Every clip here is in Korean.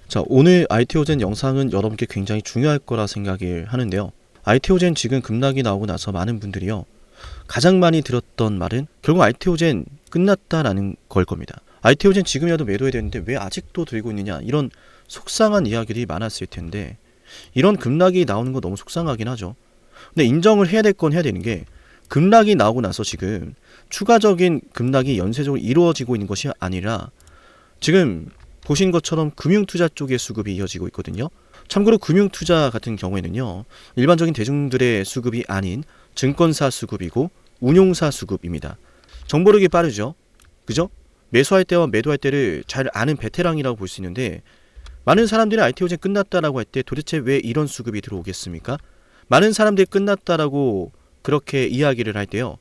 자, 오늘 IT오젠 영상은 여러분께 굉장히 중요할 거라 생각을 하는데요. IT오젠 지금 급락이 나오고 나서 많은 분들이요, 가장 많이 들었던 말은 결국 IT오젠 끝났다라는 걸 겁니다. IT오젠 지금이라도 매도해야 되는데 왜 아직도 들고 있느냐, 이런 속상한 이야기들이 많았을 텐데, 이런 급락이 나오는 거 너무 속상하긴 하죠. 근데 인정을 해야 될 건 해야 되는 게, 급락이 나오고 나서 지금 추가적인 급락이 연쇄적으로 이루어지고 있는 것이 아니라 지금 보신 것처럼 금융투자 쪽의 수급이 이어지고 있거든요. 참고로 금융투자 같은 경우에는요, 일반적인 대중들의 수급이 아닌 증권사 수급이고 운용사 수급입니다. 정보력이 빠르죠. 그죠? 매수할 때와 매도할 때를 잘 아는 베테랑이라고 볼 수 있는데, 많은 사람들이 IT오젠 끝났다라고 할 때 도대체 왜 이런 수급이 들어오겠습니까? 많은 사람들이 끝났다라고 그렇게 이야기를 할 때요,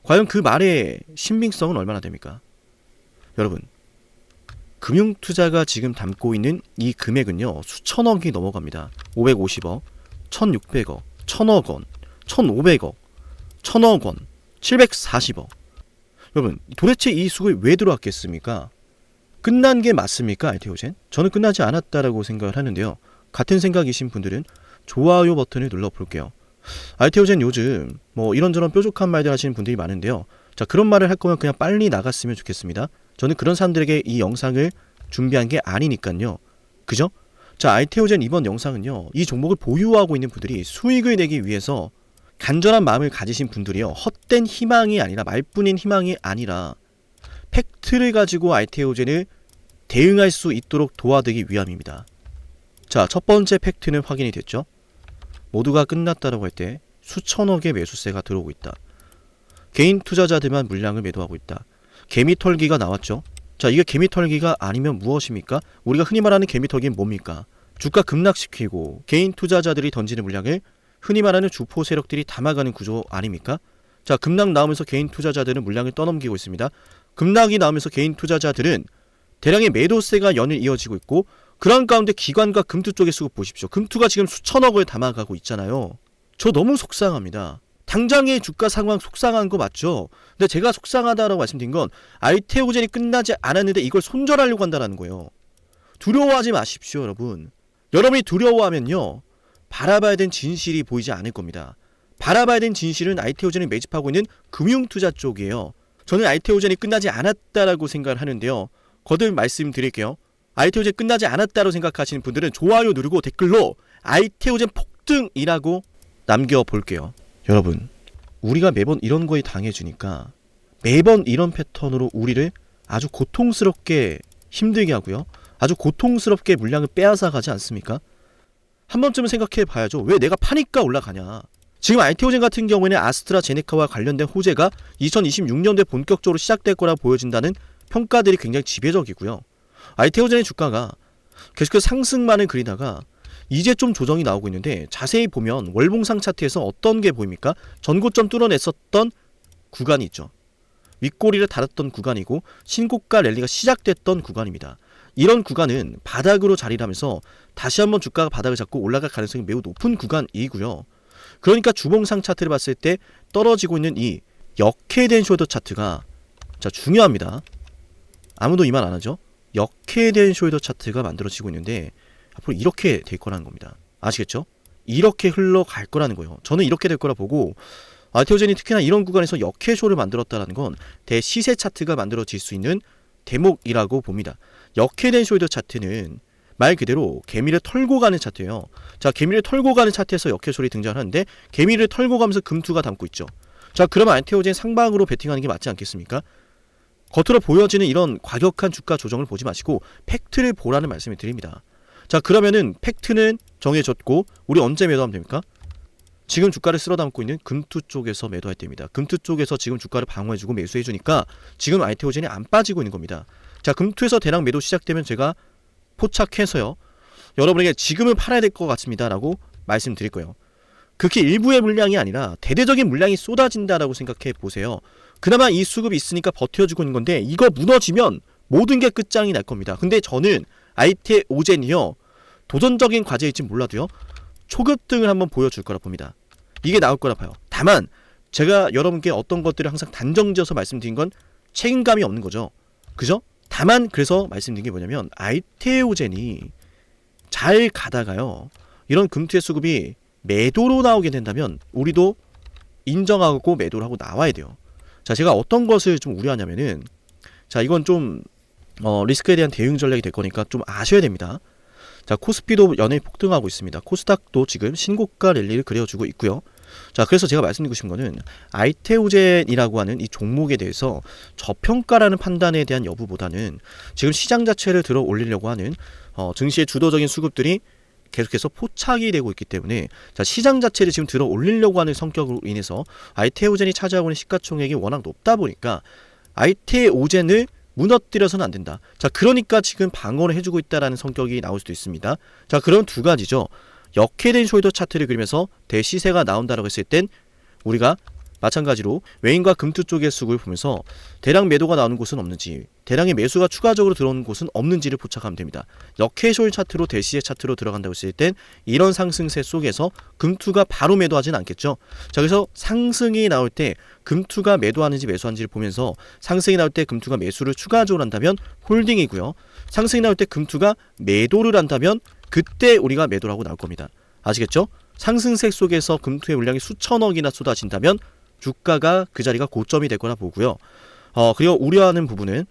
과연 그 말의 신빙성은 얼마나 됩니까? 여러분, 금융투자가 지금 담고 있는 이 금액은요, 수천억이 넘어갑니다. 550억, 1600억, 1000억 원, 1500억, 1000억 원, 740억. 여러분, 도대체 이 수급이 왜 들어왔겠습니까? 끝난 게 맞습니까, IT오젠? 저는 끝나지 않았다라고 생각을 하는데요. 같은 생각이신 분들은 좋아요 버튼을 눌러볼게요. IT오젠 요즘 이런저런 뾰족한 말들 하시는 분들이 많은데요. 자, 그런 말을 할 거면 그냥 빨리 나갔으면 좋겠습니다. 저는 그런 사람들에게 이 영상을 준비한 게 아니니까요. 그죠? 자, IT오젠 이번 영상은요, 이 종목을 보유하고 있는 분들이 수익을 내기 위해서 간절한 마음을 가지신 분들이요, 헛된 희망이 아니라, 말뿐인 희망이 아니라 팩트를 가지고 IT오젠을 대응할 수 있도록 도와드리기 위함입니다. 자, 첫 번째 팩트는 확인이 됐죠. 모두가 끝났다라고 할 때 수천억의 매수세가 들어오고 있다. 개인 투자자들만 물량을 매도하고 있다. 개미털기가 나왔죠. 자, 이게 개미털기가 아니면 무엇입니까? 우리가 흔히 말하는 개미털기는 뭡니까? 주가 급락시키고 개인 투자자들이 던지는 물량을 흔히 말하는 주포 세력들이 담아가는 구조 아닙니까? 자, 급락 나오면서 개인 투자자들은 물량을 떠넘기고 있습니다. 급락이 나오면서 개인 투자자들은 대량의 매도세가 연일 이어지고 있고, 그런 가운데 기관과 금투 쪽의 수급 보십시오. 금투가 지금 수천억을 담아가고 있잖아요. 저 너무 속상합니다. 당장의 주가 상황 속상한 거 맞죠? 근데 제가 속상하다라고 말씀드린 건 IT오젠이 끝나지 않았는데 이걸 손절하려고 한다는 거예요. 두려워하지 마십시오, 여러분. 여러분이 두려워하면요, 바라봐야 된 진실이 보이지 않을 겁니다. 바라봐야 된 진실은 IT오젠을 매집하고 있는 금융투자 쪽이에요. 저는 IT오젠이 끝나지 않았다라고 생각을 하는데요. 거듭 말씀드릴게요. IT오젠 끝나지 않았다고 생각하시는 분들은 좋아요 누르고 댓글로 IT오젠 폭등이라고 남겨볼게요. 여러분, 우리가 매번 이런 거에 당해주니까 매번 이런 패턴으로 우리를 아주 고통스럽게 힘들게 하고요, 아주 고통스럽게 물량을 빼앗아 가지 않습니까? 한 번쯤은 생각해 봐야죠. 왜 내가 파니까 올라가냐. 지금 IT오젠 같은 경우에는 아스트라제네카와 관련된 호재가 2026년도에 본격적으로 시작될 거라 보여진다는 평가들이 굉장히 지배적이고요. IT오젠의 주가가 계속해서 상승만을 그리다가 이제 좀 조정이 나오고 있는데, 자세히 보면 월봉상 차트에서 어떤 게 보입니까? 전고점 뚫어냈었던 구간이 있죠. 윗꼬리를 달았던 구간이고 신고가 랠리가 시작됐던 구간입니다. 이런 구간은 바닥으로 자리를 하면서 다시 한번 주가가 바닥을 잡고 올라갈 가능성이 매우 높은 구간이고요. 그러니까 주봉상 차트를 봤을 때 떨어지고 있는 이 역회된 숄더 차트가, 자, 중요합니다. 아무도 이 말 안 하죠. 역회된 숄더 차트가 만들어지고 있는데 앞으로 이렇게 될 거라는 겁니다. 아시겠죠? 이렇게 흘러갈 거라는 거예요. 저는 이렇게 될 거라 보고, IT오젠이 특히나 이런 구간에서 역회쇼를 만들었다는 건 대시세 차트가 만들어질 수 있는 대목이라고 봅니다. 역회된 숄더 차트는 말 그대로 개미를 털고 가는 차트예요. 자, 개미를 털고 가는 차트에서 역회쇼이 등장하는데, 개미를 털고 가면서 금투가 담고 있죠. 자, 그러면 IT오젠 상방으로 베팅하는 게 맞지 않겠습니까? 겉으로 보여지는 이런 과격한 주가 조정을 보지 마시고 팩트를 보라는 말씀을 드립니다. 자, 그러면은 팩트는 정해졌고 우리 언제 매도하면 됩니까? 지금 주가를 쓸어 담고 있는 금투 쪽에서 매도할 때입니다. 금투 쪽에서 지금 주가를 방어해주고 매수해주니까 지금 IT오젠이 안 빠지고 있는 겁니다. 자, 금투에서 대량 매도 시작되면 제가 포착해서요, 여러분에게 지금은 팔아야 될 것 같습니다 라고 말씀드릴 거예요. 그렇게 일부의 물량이 아니라 대대적인 물량이 쏟아진다라고 생각해 보세요. 그나마 이 수급이 있으니까 버텨주고 있는 건데, 이거 무너지면 모든 게 끝장이 날 겁니다. 근데 저는 IT오젠이요, 도전적인 과제일지 몰라도요, 초급등을 한번 보여줄 거라 봅니다. 이게 나올 거라 봐요. 다만 제가 여러분께 어떤 것들을 항상 단정지어서 말씀드린 건 책임감이 없는 거죠. 그죠? 다만 그래서 말씀드린 게 뭐냐면, IT오젠이 잘 가다가요, 이런 금투의 수급이 매도로 나오게 된다면 우리도 인정하고 매도를 하고 나와야 돼요. 자, 제가 어떤 것을 좀 우려하냐면은, 자, 이건 좀 리스크에 대한 대응 전략이 될 거니까 좀 아셔야 됩니다. 자, 코스피도 연일 폭등하고 있습니다. 코스닥도 지금 신고가 랠리를 그려주고 있고요. 자, 그래서 제가 말씀드리고 싶은 거는 아이테오젠이라고 하는 이 종목에 대해서 저평가라는 판단에 대한 여부보다는 지금 시장 자체를 들어 올리려고 하는 증시의 주도적인 수급들이 계속해서 포착이 되고 있기 때문에, 자, 시장 자체를 지금 들어 올리려고 하는 성격으로 인해서 아이테오젠이 차지하고 있는 시가총액이 워낙 높다 보니까 아이테오젠을 무너뜨려서는 안 된다. 자, 그러니까 지금 방어를 해주고 있다라는 성격이 나올 수도 있습니다. 자, 그런 두 가지죠. 역회된 숄더 차트를 그리면서 대시세가 나온다라고 했을 땐 우리가 마찬가지로 외인과 금투 쪽의 수급을 보면서 대량 매도가 나오는 곳은 없는지, 대량의 매수가 추가적으로 들어오는 곳은 없는지를 포착하면 됩니다. 역회숄 차트로 대시세 차트로 들어간다고 했을 땐 이런 상승세 속에서 금투가 바로 매도하진 않겠죠. 자, 그래서 상승이 나올 때 금투가 매도하는지 매수하는지를 보면서 상승이 나올 때 금투가 매수를 추가적으로 한다면 홀딩이고요. 상승이 나올 때 금투가 매도를 한다면 그때 우리가 매도를 하고 나올 겁니다. 아시겠죠? 상승세 속에서 금투의 물량이 수천억이나 쏟아진다면 주가가 그 자리가 고점이 되거나 보고요. 그리고 우려하는 부분은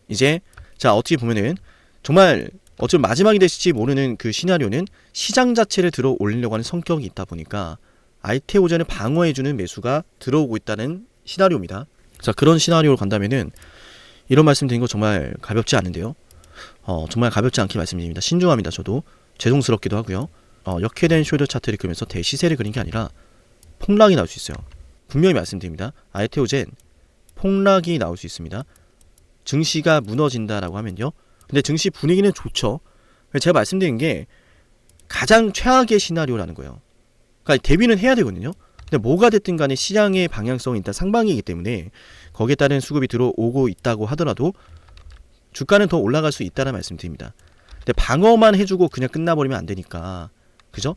이제, 자, 어떻게 보면은 정말 어쩌면 마지막이 될지 모르는 그 시나리오는 시장 자체를 들어 올리려고 하는 성격이 있다 보니까 아이테오젠을 방어해주는 매수가 들어오고 있다는 시나리오입니다. 자, 그런 시나리오로 간다면은 이런 말씀 드린 거 정말 가볍지 않은데요. 정말 가볍지 않게 말씀드립니다. 신중합니다. 저도 죄송스럽기도 하고요. 역회된 숄더 차트를 그리면서 대시세를 그린 게 아니라 폭락이 나올 수 있어요. 분명히 말씀드립니다. 아이테오젠 폭락이 나올 수 있습니다. 증시가 무너진다라고 하면요. 근데 증시 분위기는 좋죠. 제가 말씀드린 게 가장 최악의 시나리오라는 거예요. 그러니까 대비는 해야 되거든요. 근데 뭐가 됐든 간에 시장의 방향성은 일단 상방이기 때문에 거기에 따른 수급이 들어오고 있다고 하더라도 주가는 더 올라갈 수 있다는 말씀드립니다. 근데 방어만 해주고 그냥 끝나버리면 안 되니까, 그죠?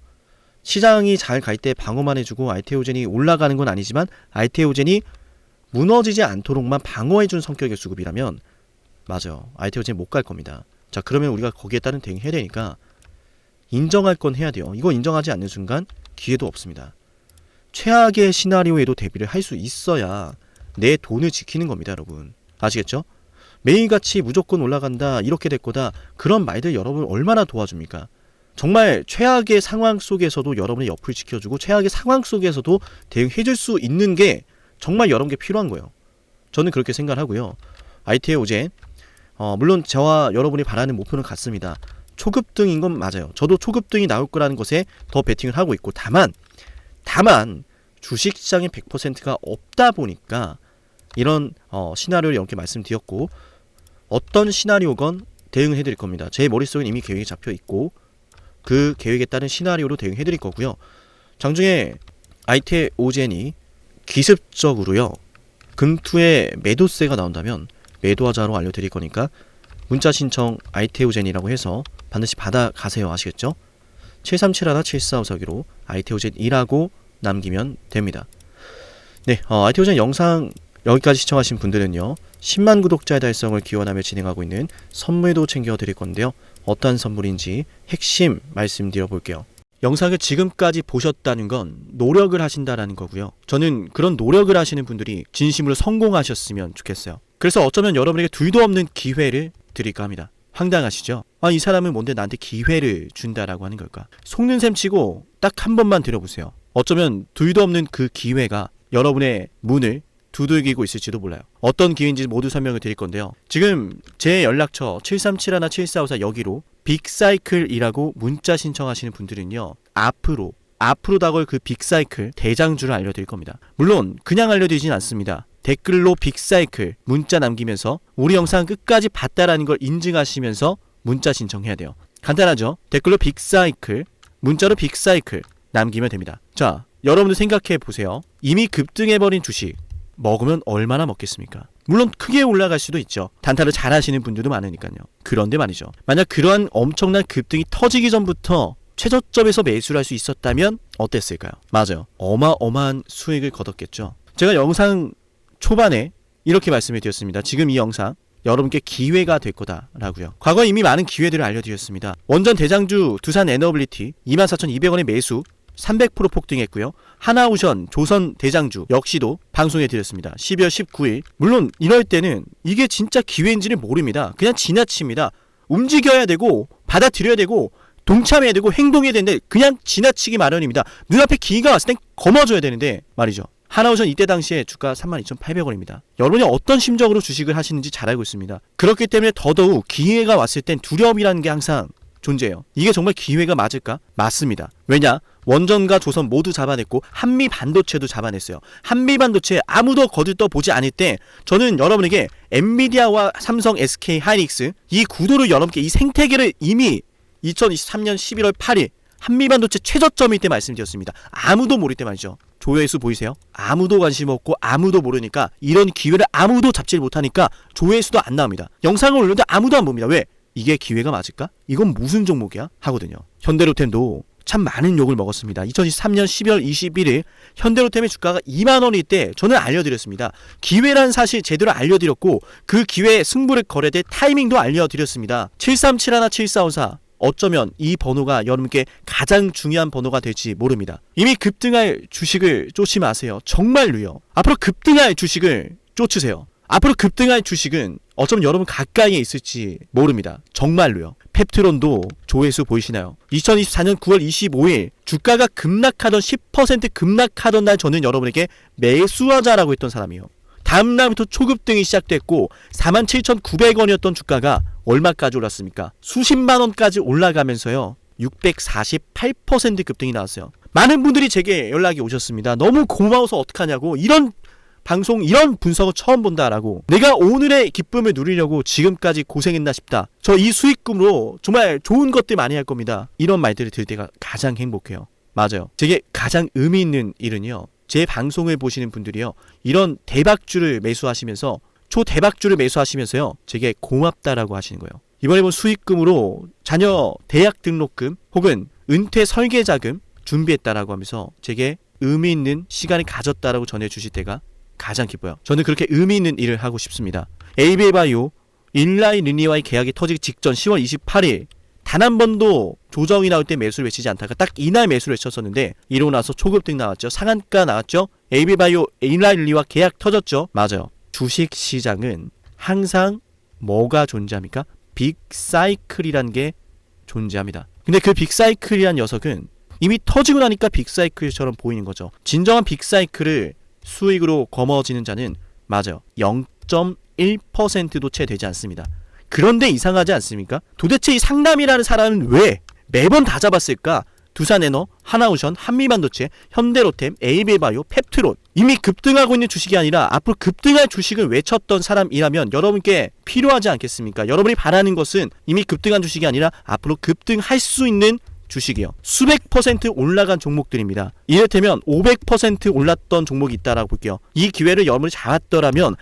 시장이 잘 갈 때 방어만 해주고 아이테오젠이 올라가는 건 아니지만 아이테오젠이 무너지지 않도록만 방어해주는 성격의 수급이라면 맞아요. 아이테오젠 못 갈 겁니다. 자, 그러면 우리가 거기에 따른 대응해야 되니까 인정할 건 해야 돼요. 이거 인정하지 않는 순간 기회도 없습니다. 최악의 시나리오에도 대비를 할 수 있어야 내 돈을 지키는 겁니다, 여러분. 아시겠죠? 매일같이 무조건 올라간다, 이렇게 될 거다, 그런 말들 여러분 얼마나 도와줍니까? 정말 최악의 상황 속에서도 여러분의 옆을 지켜주고 최악의 상황 속에서도 대응해줄 수 있는 게 정말 여러분께 필요한 거예요. 저는 그렇게 생각하고요. 아이테오젠 물론 저와 여러분이 바라는 목표는 같습니다. 초급등인 건 맞아요. 저도 초급등이 나올 거라는 것에 더 베팅을 하고 있고, 다만 주식시장에 100%가 없다 보니까 이런 시나리오를 이렇게 말씀드렸고, 어떤 시나리오건 대응을 해드릴 겁니다. 제 머릿속에 이미 계획이 잡혀 있고 그 계획에 따른 시나리오로 대응해드릴 거고요. 장중에 아이테오젠이 기습적으로요 금투의 매도세가 나온다면 매도하자로 알려드릴 거니까 문자 신청 아이테오젠이라고 해서 반드시 받아가세요. 아시겠죠? 737-1454기로 아이테오젠이라고 남기면 됩니다. 네, 아이테오젠 영상 여기까지 시청하신 분들은요 10만 구독자의 달성을 기원하며 진행하고 있는 선물도 챙겨드릴 건데요. 어떠한 선물인지 핵심 말씀드려 볼게요. 영상을 지금까지 보셨다는 건 노력을 하신다라는 거고요. 저는 그런 노력을 하시는 분들이 진심으로 성공하셨으면 좋겠어요. 그래서 어쩌면 여러분에게 둘도 없는 기회를 드릴까 합니다. 황당하시죠? 이 사람은 뭔데 나한테 기회를 준다라고 하는 걸까? 속는 셈 치고 딱 한 번만 들어보세요. 어쩌면 둘도 없는 그 기회가 여러분의 문을 두들기고 있을지도 몰라요. 어떤 기회인지 모두 설명을 드릴 건데요. 지금 제 연락처 737-1454 여기로 빅사이클이라고 문자 신청하시는 분들은요, 앞으로 다가올 그 빅사이클 대장주를 알려드릴 겁니다. 물론 그냥 알려드리진 않습니다. 댓글로 빅사이클 문자 남기면서 우리 영상 끝까지 봤다라는 걸 인증하시면서 문자 신청해야 돼요. 간단하죠? 댓글로 빅사이클, 문자로 빅사이클 남기면 됩니다. 자, 여러분들 생각해 보세요. 이미 급등해버린 주식 먹으면 얼마나 먹겠습니까? 물론 크게 올라갈 수도 있죠. 단타를 잘 하시는 분들도 많으니까요. 그런데 말이죠, 만약 그러한 엄청난 급등이 터지기 전부터 최저점에서 매수를 할 수 있었다면 어땠을까요? 맞아요. 어마어마한 수익을 거뒀겠죠. 제가 영상 초반에 이렇게 말씀을 드렸습니다. 지금 이 영상 여러분께 기회가 될 거다라고요. 과거에 이미 많은 기회들을 알려드렸습니다. 원전 대장주 두산 에너빌리티 24,200원의 매수 300% 폭등했고요. 하나오션 조선 대장주 역시도 방송해드렸습니다. 12월 19일. 물론 이럴 때는 이게 진짜 기회인지는 모릅니다. 그냥 지나칩니다. 움직여야 되고 받아들여야 되고 동참해야 되고 행동해야 되는데 그냥 지나치기 마련입니다. 눈앞에 기회가 왔을 땐 거머줘야 되는데 말이죠. 하나오션 이때 당시에 주가 32,800원입니다. 여러분이 어떤 심정으로 주식을 하시는지 잘 알고 있습니다. 그렇기 때문에 더더욱 기회가 왔을 땐 두려움이라는 게 항상 존재해요. 이게 정말 기회가 맞을까? 맞습니다. 왜냐? 원전과 조선 모두 잡아냈고 한미 반도체도 잡아냈어요. 한미 반도체 아무도 거들떠보지 않을 때 저는 여러분에게 엔비디아와 삼성, SK 하이닉스 이 구도를 여러분께 이 생태계를 이미 2023년 11월 8일 한미 반도체 최저점일 때 말씀드렸습니다. 아무도 모를 때 말이죠. 조회수 보이세요? 아무도 관심 없고 아무도 모르니까 이런 기회를 아무도 잡지 못하니까 조회수도 안 나옵니다. 영상을 올렸는데 아무도 안 봅니다. 왜? 이게 기회가 맞을까? 이건 무슨 종목이야? 하거든요. 현대로템도 참 많은 욕을 먹었습니다. 2023년 12월 21일 현대로템의 주가가 2만원일 때 저는 알려드렸습니다. 기회란 사실 제대로 알려드렸고 그 기회에 승부를 걸어야 될 타이밍도 알려드렸습니다. 7371, 7454 어쩌면 이 번호가 여러분께 가장 중요한 번호가 될지 모릅니다. 이미 급등할 주식을 쫓지 마세요. 정말로요. 앞으로 급등할 주식을 쫓으세요. 앞으로 급등할 주식은 어쩌면 여러분 가까이에 있을지 모릅니다. 정말로요. 펩트론도 조회수 보이시나요? 2024년 9월 25일 주가가 급락하던 10% 급락하던 날 저는 여러분에게 매수하자라고 했던 사람이에요. 다음 날부터 초급등이 시작됐고 47,900원이었던 주가가 얼마까지 올랐습니까? 수십만 원까지 올라가면서요. 648% 급등이 나왔어요. 많은 분들이 제게 연락이 오셨습니다. 너무 고마워서 어떡하냐고. 이런 방송 이런 분석을 처음 본다라고. 내가 오늘의 기쁨을 누리려고 지금까지 고생했나 싶다. 저 이 수익금으로 정말 좋은 것들 많이 할 겁니다. 이런 말들을 들을 때가 가장 행복해요. 맞아요. 제게 가장 의미 있는 일은요. 제 방송을 보시는 분들이요. 이런 대박주를 매수하시면서 초대박주를 매수하시면서요. 제게 고맙다라고 하시는 거예요. 이번에 본 수익금으로 자녀 대학 등록금 혹은 은퇴 설계자금 준비했다라고 하면서 제게 의미 있는 시간을 가졌다라고 전해주실 때가 가장 기뻐요. 저는 그렇게 의미 있는 일을 하고 싶습니다. 에이비바이오 일라이 리니와의 계약이 터지기 직전 10월 28일 단 한 번도 조정이 나올 때 매수를 외치지 않다가 딱 이날 매수를 외쳤었는데 이러고 나서 초급등 나왔죠. 상한가 나왔죠. 에이비바이오 일라이 리니와 계약 터졌죠. 맞아요. 주식시장은 항상 뭐가 존재합니까? 빅사이클이란 게 존재합니다. 근데 그 빅사이클이란 녀석은 이미 터지고 나니까 빅사이클처럼 보이는 거죠. 진정한 빅사이클을 수익으로 거머쥐는 자는 맞아요. 0.1%도 채 되지 않습니다. 그런데 이상하지 않습니까? 도대체 이 상남이라는 사람은 왜 매번 다 잡았을까? 두산에너, 하나오션, 한미반도체, 현대로템, 에이비바이오, 펩트론 이미 급등하고 있는 주식이 아니라 앞으로 급등할 주식을 외쳤던 사람이라면 여러분께 필요하지 않겠습니까? 여러분이 바라는 것은 이미 급등한 주식이 아니라 앞으로 급등할 수 있는 주식이요. 수백 퍼센트 올라간 종목들입니다. 이를테면 500% 올랐던 종목이 있다라고 볼게요. 이 기회를 여러분이 잡았더라면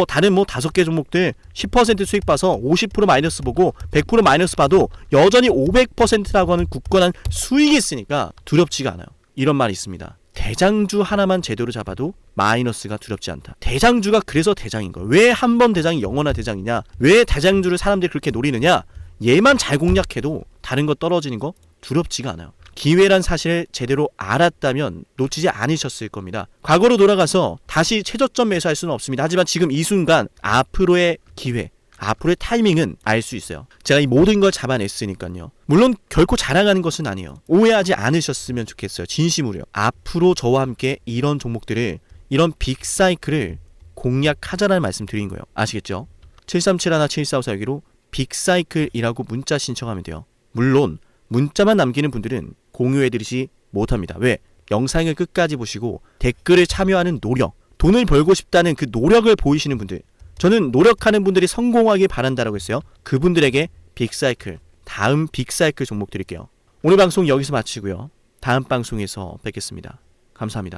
다른 5개 종목들 10% 수익 봐서 50% 마이너스 보고 100% 마이너스 봐도 여전히 500%라고 하는 굳건한 수익이 있으니까 두렵지가 않아요. 이런 말이 있습니다. 대장주 하나만 제대로 잡아도 마이너스가 두렵지 않다. 대장주가 그래서 대장인 거예요. 왜 한 번 대장이 영원한 대장이냐? 왜 대장주를 사람들이 그렇게 노리느냐? 얘만 잘 공략해도 다른 거 떨어지는 거 두렵지가 않아요. 기회란 사실을 제대로 알았다면 놓치지 않으셨을 겁니다. 과거로 돌아가서 다시 최저점 매수할 수는 없습니다. 하지만 지금 이 순간 앞으로의 기회, 앞으로의 타이밍은 알 수 있어요. 제가 이 모든 걸 잡아냈으니까요. 물론 결코 자랑하는 것은 아니에요. 오해하지 않으셨으면 좋겠어요. 진심으로요. 앞으로 저와 함께 이런 종목들을, 이런 빅사이클을 공략하자라는 말씀 드린 거예요. 아시겠죠? 73717454 여기로 빅사이클이라고 문자 신청하면 돼요. 물론 문자만 남기는 분들은 공유해드리지 못합니다. 왜? 영상을 끝까지 보시고 댓글을 참여하는 노력, 돈을 벌고 싶다는 그 노력을 보이시는 분들, 저는 노력하는 분들이 성공하길 바란다라고 했어요. 그분들에게 빅사이클, 다음 빅사이클 종목 드릴게요. 오늘 방송 여기서 마치고요. 다음 방송에서 뵙겠습니다. 감사합니다.